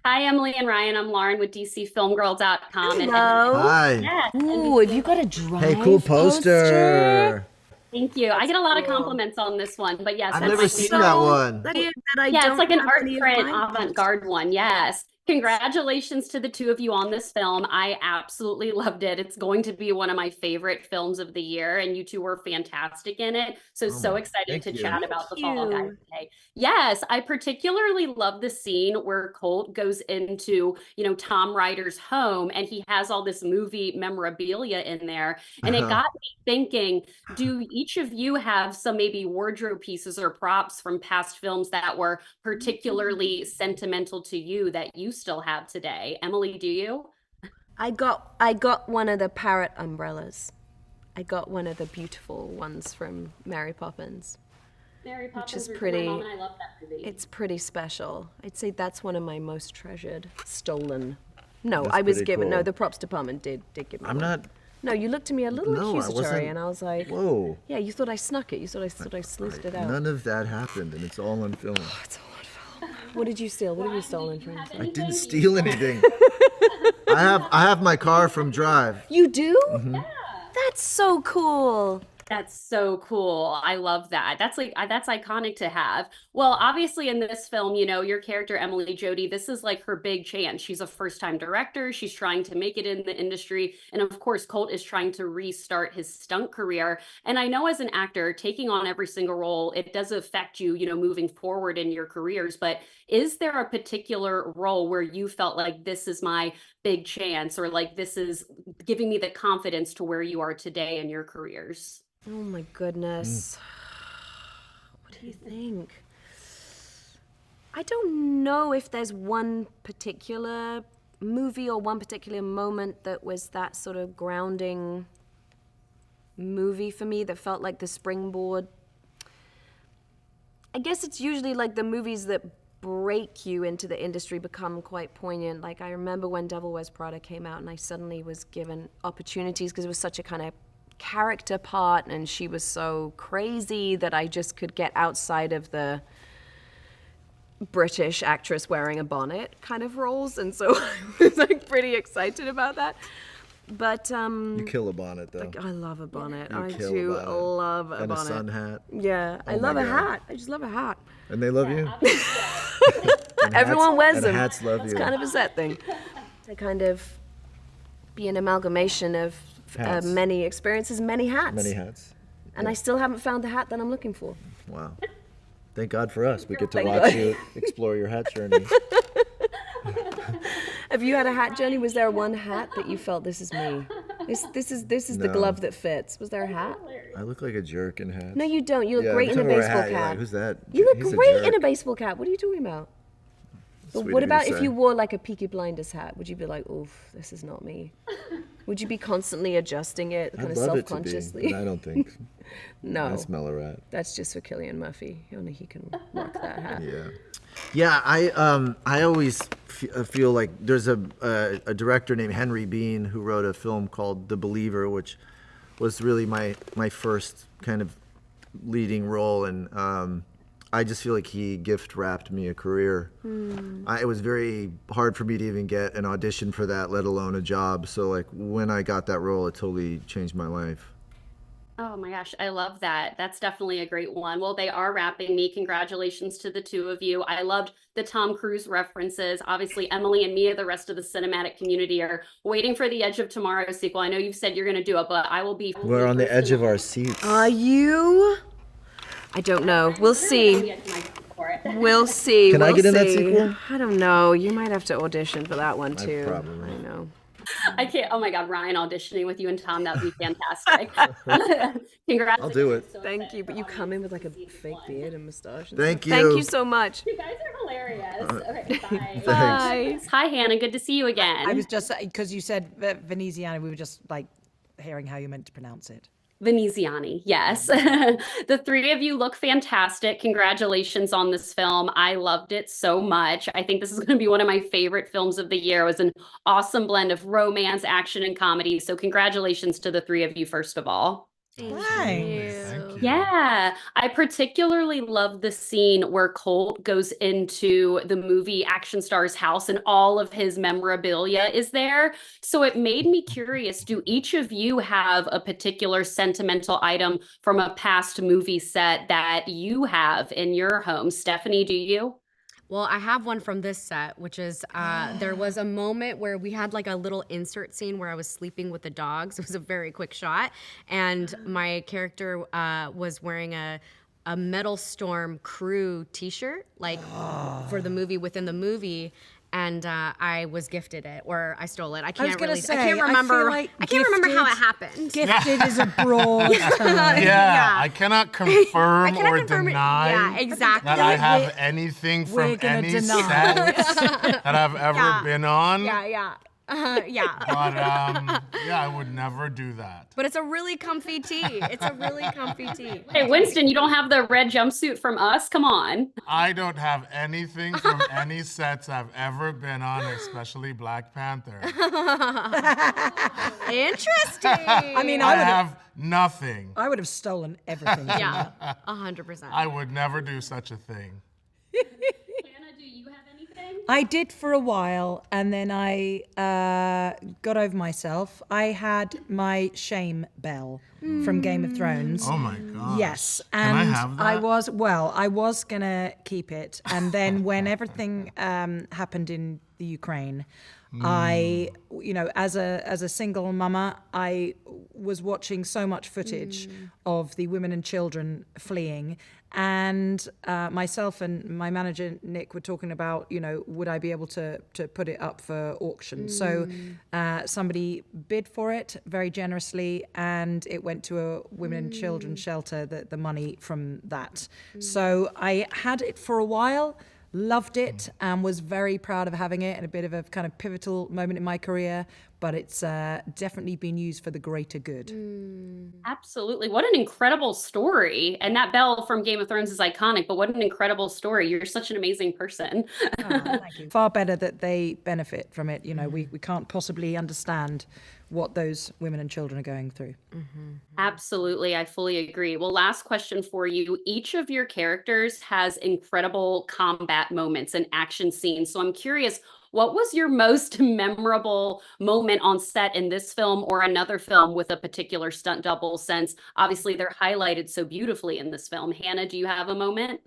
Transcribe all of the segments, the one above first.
Hi, Emily and Ryan. I'm Lauren with DCFilmGirl.com. And Hello. Hi. yes, Ooh, have NBC you got a Filmgirl. Hey, cool drive poster? poster. Thank you. I That's get a lot of cool. compliments on this one, but yes, I've that's never my That's seen favorite. that so one. weird that I Yeah, it's don't like an have art any of print my avant-garde posters. one. Yes. Congratulations to the two of you on this film. I absolutely loved it. It's going to be one of my favorite films of the year, and you two were fantastic in it. So, Oh so my, excited thank to you. chat Thank about the Fall Guys you. today. Yes, I particularly love the scene where Colt goes into, Tom Ryder's home and he has all this movie memorabilia in there. And it got me thinking, do each of you have some maybe wardrobe pieces or props from past films that were particularly sentimental to you that you still have today? Emily, do you? I got one of the parrot umbrellas. I got one of the beautiful ones from Mary Poppins, Mary which Poppins is Route. My mom pretty and I love that movie. it's pretty special. I'd say that's one of my most treasured stolen. No, That's I was pretty given no, cool. the props department did give me I'm one. not, No, you looked at me a little no, I accusatory wasn't. and I was like, Whoa. yeah, you thought I snuck it. You thought I slizzed it out. None of that happened, and it's all on film. It's all on film. What did you steal? What have you Ryan, do stolen you from? have I didn't anything? Do you steal anything. I have my car from Drive. You do? Yeah. That's so cool. That's so cool. I love that. That's like that's iconic to have. Well, obviously in this film, your character Emily Jody, this is like her big chance. She's a first-time director. She's trying to make it in the industry, and of course, Colt is trying to restart his stunt career. And I know as an actor, taking on every single role, it does affect you, moving forward in your careers, but is there a particular role where you felt like this is my big chance or like this is giving me the confidence to where you are today in your careers? Oh my goodness. What do you think? I don't know if there's one particular movie or one particular moment that was that sort of grounding movie for me that felt like the springboard. I guess it's usually like the movies that break you into the industry become quite poignant. Like I remember when Devil Wears Prada came out and I suddenly was given opportunities because it was such a kind of character part and she was so crazy that I just could get outside of the British actress wearing a bonnet kind of roles, and so I was like pretty excited about that. But You kill a bonnet, though. like I love a bonnet. You I kill do a bonnet. love a And a bonnet. sun hat. Yeah, I Oh my love a God. hat. I just love a hat. And they love you? And Everyone wears and them. hats love It's you. kind of a set thing. To kind of be an amalgamation of Hats. many experiences, many hats. Many hats. And I still haven't found the hat that I'm looking for. Wow. Thank God for us. We get to Thank watch God. you explore your hat journey. Have you had a hat journey? Was there one hat that you felt this is me? This is the No. glove that fits. Was there a hat? I look like a jerk in hats. No, you don't. You look Yeah, great in a every time I wear baseball hat, you're like, cap. who's that? You look He's a great in a jerk. baseball cap. What are you talking about? But Sweet what of you to about if say. you wore like a Peaky Blinders hat? Would you be like, oof, this is not me? Would you be constantly adjusting it, kind I'd of love it to be, self-consciously? but I don't think. No, I smell a rat. that's just for Killian Murphy. Only he can rock that hat. Yeah. Yeah, I always feel like there's a director named Henry Bean who wrote a film called The Believer, which was really my first kind of leading role, and I just feel like he gift wrapped me a career. It was very hard for me to even get an audition for that, let alone a job. So like when I got that role, it totally changed my life. Oh my gosh, I love that. That's definitely a great one. Well, they are wrapping me. Congratulations to the two of you. I loved the Tom Cruise references. Obviously, Emily and Mia, the rest of the cinematic community, are waiting for the Edge of Tomorrow sequel. I know you've said you're going to do it, but I will be We're on the edge of our seat. seats. Are you? I don't know. We'll see. We'll see. Can I We'll get in that see. sequel? I don't know. You might have to audition for that one I too. probably I will. know. I can't. Oh my God, Ryan auditioning with you and Tom, that would be fantastic. Congratulations. I'll do it. So Thank excited you. for But you come in with like a Audition fake season beard 1. and mustache. And Thank stuff. Thank you. you so much. You guys are hilarious. Okay, bye. Thanks. Bye. Hi, Hannah. Good to see you again. I was just because you said Veneziana, we were just like hearing how you meant to pronounce it. Veneziani, yes. The three of you look fantastic. Congratulations on this film. I loved it so much. I think this is going to be one of my favorite films of the year. It was an awesome blend of romance, action, and comedy. So, congratulations to the three of you, first of all. Thanks. Yeah, I particularly love the scene where Colt goes into the movie action star's house and all of his memorabilia is there. So it made me curious, do each of you have a particular sentimental item from a past movie set that you have in your home? Stephanie, do you? Well, I have one from this set, which is there was a moment where we had like a little insert scene where I was sleeping with the dogs. It was a very quick shot. And my character was wearing a Metal Storm crew t-shirt, like for the movie within the movie. And I was gifted it, or I stole it. I can't remember. I can't remember how it happened. Gifted is a broad term. I cannot confirm or deny Yeah, exactly. that I have anything from any set that I've ever been on. Yeah. But I would never do that. But it's a really comfy tee. It's a really comfy tee. Hey, Winston, you don't have the red jumpsuit from us? Come on. I don't have anything from any sets I've ever been on, especially Black Panther. Interesting. I mean, I have nothing. I would have stolen everything. From Yeah, 100%. I would never do such a thing. Hannah, do you have anything? I did for a while, and then I got over myself. I had my shame bell from Game of Thrones. Oh my God. Yes, Can and I have that? I was gonna keep it, and then when everything happened in the Ukraine, I, as a single mama, I was watching so much footage of the women and children fleeing, and myself and my manager Nick were talking about, would I be able to put it up for auction? So somebody bid for it very generously, and it went to a women and children shelter. The money from that. So I had it for a while. Loved it and was very proud of having it, and a bit of a kind of pivotal moment in my career, but it's definitely been used for the greater good. Absolutely. What an incredible story. And that bell from Game of Thrones is iconic, but what an incredible story. You're such an amazing person. Thank you. Far better that they benefit from it. We can't possibly understand what those women and children are going through. Absolutely. I fully agree. Well, last question for you. Each of your characters has incredible combat moments and action scenes. So I'm curious, what was your most memorable moment on set in this film or another film with a particular stunt double, since obviously they're highlighted so beautifully in this film? Hannah, do you have a moment?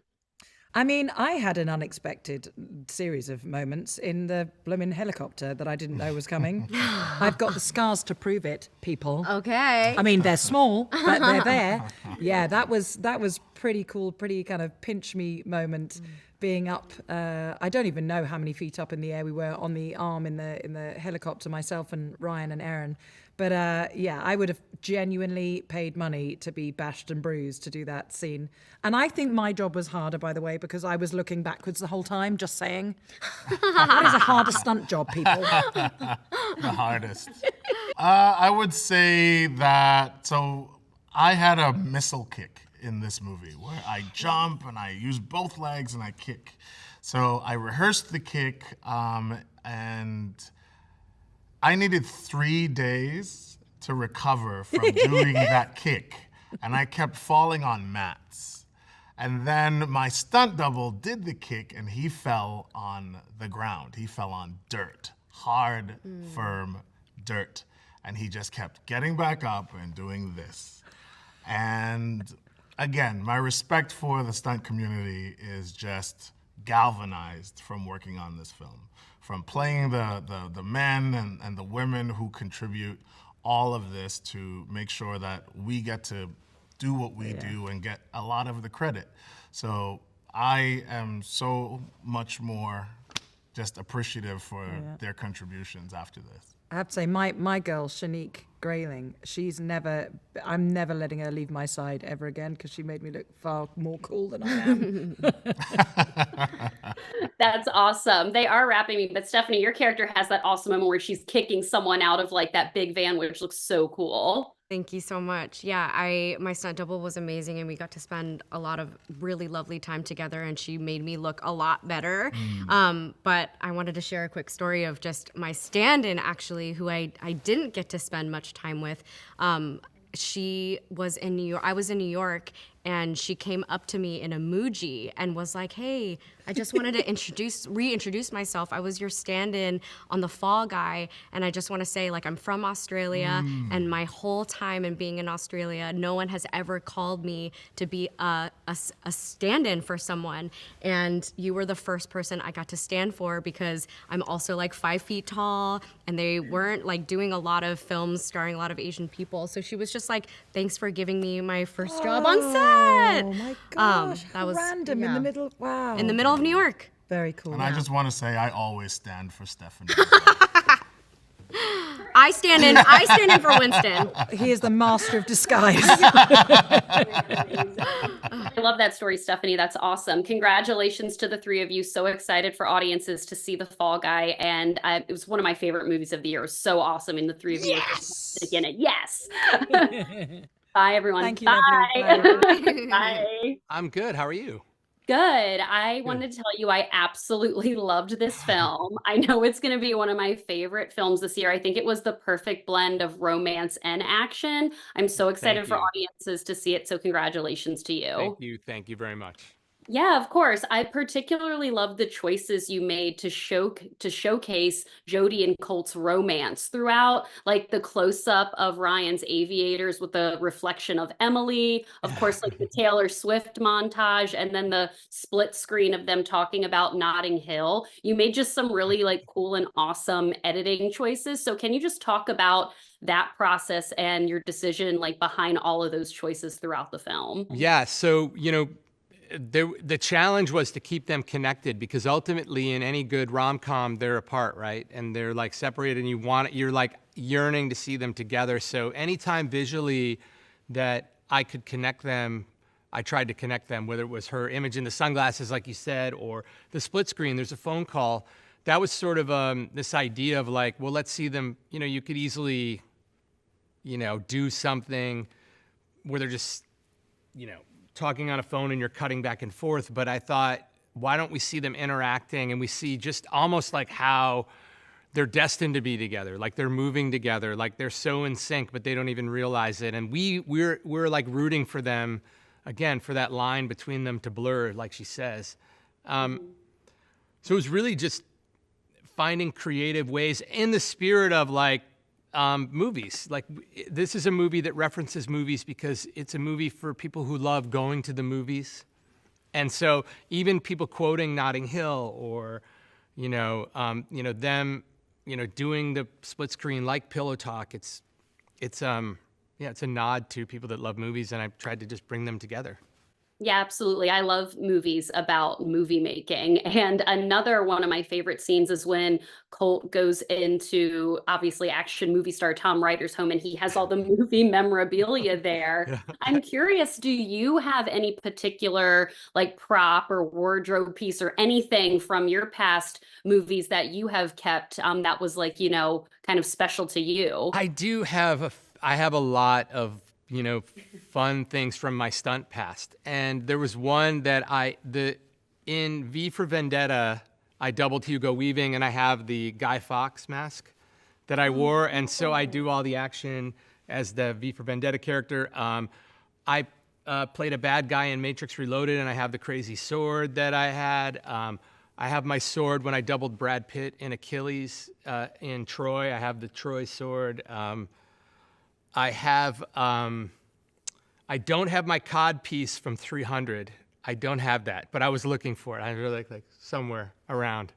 I mean, I had an unexpected series of moments in the blooming helicopter that I didn't know was coming. I've got the scars to prove it, people. Okay. I mean, they're small, but they're there. Yeah, that was pretty cool, pretty kind of pinch me moment. Being up, I don't even know how many feet up in the air we were on the arm in the helicopter, myself and Ryan and Aaron. But I would have genuinely paid money to be bashed and bruised to do that scene. And I think my job was harder, by the way, because I was looking backwards the whole time, just saying. What is a harder stunt job, people? The hardest. I would say that, so I had a missile kick in this movie where I jump and I use both legs and I kick. So I rehearsed the kick and I needed 3 days to recover from doing that kick. And I kept falling on mats. And then my stunt double did the kick and he fell on the ground. He fell on dirt, hard, firm dirt. And he just kept getting back up and doing this. And again, my respect for the stunt community is just galvanized from working on this film. From playing the men and the women who contribute all of this to make sure that we get to do what we do and get a lot of the credit. So I am so much more just appreciative for their contributions after this. I have to say, my girl, Shanique Grayling, I'm never letting her leave my side ever again, because she made me look far more cool than I am. That's awesome. They are wrapping me, but Stephanie, your character has that awesome moment where she's kicking someone out of like that big van, which looks so cool. Thank you so much. Yeah, my stunt double was amazing, and we got to spend a lot of really lovely time together, and she made me look a lot better. But I wanted to share a quick story of just my stand-in, actually, who I didn't get to spend much time with. she was in New York. I was in New York, and she came up to me in emoji and was like, "Hey, I just wanted to reintroduce myself. I was your stand-in on The Fall Guy, and I just want to say, like, I'm from Australia, and my whole time in being in Australia, no one has ever called me to be a stand-in for someone, and you were the first person I got to stand for because I'm also like 5 feet tall, and they weren't like doing a lot of films starring a lot of Asian people. So she was just like, thanks for giving me my first job on set. Oh my gosh, that how was random in the middle. Wow. in the middle of New York. Very cool. And I just want to say I always stand for Stephanie. I stand in for Winston. He is the master of disguise. I love that story, Stephanie. That's awesome. Congratulations to the three of you. So excited for audiences to see The Fall Guy. And it was one of my favorite movies of the year. It was so awesome. And the three of you in it. Yes. Bye, everyone. Thank you, Bye. lovely. Bye. I'm good. How are you? Good. I wanted to tell you I absolutely loved this film. I know it's going to be one of my favorite films this year. I think it was the perfect blend of romance and action. I'm so excited for audiences to see it. So congratulations to you. Thank you. Thank you very much. Yeah, of course. I particularly love the choices you made to showcase Jodie and Colt's romance throughout, like the close-up of Ryan's aviators with the reflection of Emily, of course, like the Taylor Swift montage, and then the split screen of them talking about Notting Hill. You made just some really like cool and awesome editing choices. So can you just talk about that process and your decision like behind all of those choices throughout the film? Yeah. So, the challenge was to keep them connected, because ultimately in any good rom-com, they're apart, right? And they're like separated, and you're like yearning to see them together. So anytime visually that I could connect them, I tried to connect them, whether it was her image in the sunglasses, like you said, or the split screen, there's a phone call. That was sort of this idea of like, well, let's see them, you could easily, do something where they're just, talking on a phone and you're cutting back and forth. But I thought, why don't we see them interacting, and we see just almost like how they're destined to be together, like they're moving together, like they're so in sync, but they don't even realize it. And we're like rooting for them, again, for that line between them to blur, like she says. So it was really just finding creative ways in the spirit of like, movies. Like, this is a movie that references movies because it's a movie for people who love going to the movies. And so even people quoting Notting Hill, or, them, doing the split screen like Pillow Talk, it's a nod to people that love movies, and I tried to just bring them together. Yeah, absolutely. I love movies about movie making. And another one of my favorite scenes is when Colt goes into, obviously, action movie star Tom Ryder's home, and he has all the movie memorabilia there. I'm curious, do you have any particular like prop or wardrobe piece or anything from your past movies that you have kept that was like, kind of special to you? I do have I have a lot of fun things from my stunt past. And there was one that in V for Vendetta, I doubled Hugo Weaving, and I have the Guy Fawkes mask that I wore. And so I do all the action as the V for Vendetta character. I played a bad guy in Matrix Reloaded, and I have the crazy sword that I had. I have my sword when I doubled Brad Pitt in Achilles in Troy. I have the Troy sword. I have, I don't have my cod piece from 300. I don't have that, but I was looking for it. I really like somewhere around.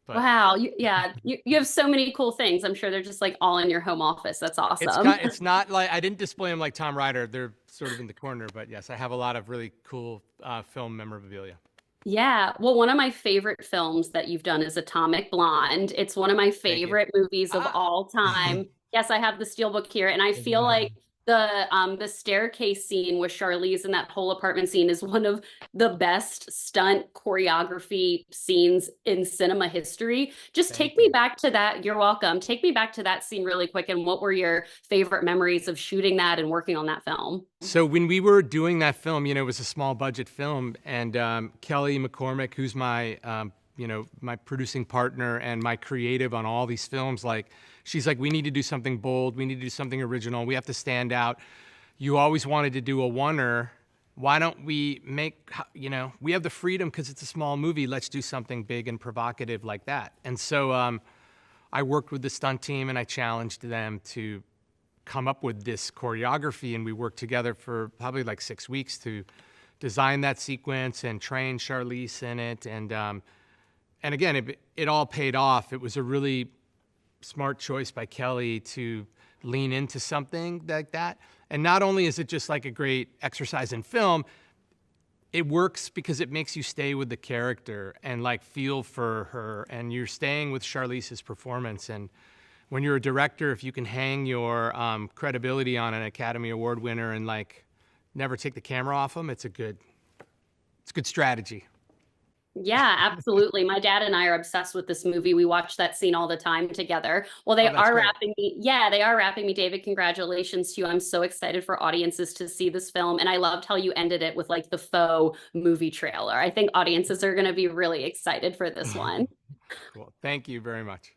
But wow. You have so many cool things. I'm sure they're just like all in your home office. That's awesome. It's not like, I didn't display them like Tom Ryder. They're sort of in the corner, but yes, I have a lot of really cool film memorabilia. Yeah. Well, one of my favorite films that you've done is Atomic Blonde. It's one of my favorite movies of all time. Yes, I have the steelbook here, and I feel like the staircase scene with Charlize in that whole apartment scene is one of the best stunt choreography scenes in cinema history. Just take me back to that. You're welcome. Take me back to that scene really quick. And what were your favorite memories of shooting that and working on that film? So when we were doing that film, it was a small budget film, and Kelly McCormick, who's my my producing partner and my creative on all these films, she's like, we need to do something bold. We need to do something original. We have to stand out. you always wanted to do a oneer. Why don't we make, we have the freedom because it's a small movie. Let's do something big and provocative like that. And so I worked with the stunt team and I challenged them to come up with this choreography. And we worked together for probably like 6 weeks to design that sequence and train Charlize in it. And again, it all paid off. It was a really smart choice by Kelly to lean into something like that. And not only is it just like a great exercise in film, it works because it makes you stay with the character and like feel for her, and you're staying with Charlize's performance. And when you're a director, if you can hang your credibility on an Academy Award winner and like never take the camera off them, it's a good strategy. Yeah, absolutely. My dad and I are obsessed with this movie. We watch that scene all the time together. Well, they are great. wrapping me. Yeah, they are wrapping me. David, congratulations to you. I'm so excited for audiences to see this film. And I loved how you ended it with like the faux movie trailer. I think audiences are going to be really excited for this one. Cool. Thank you very much.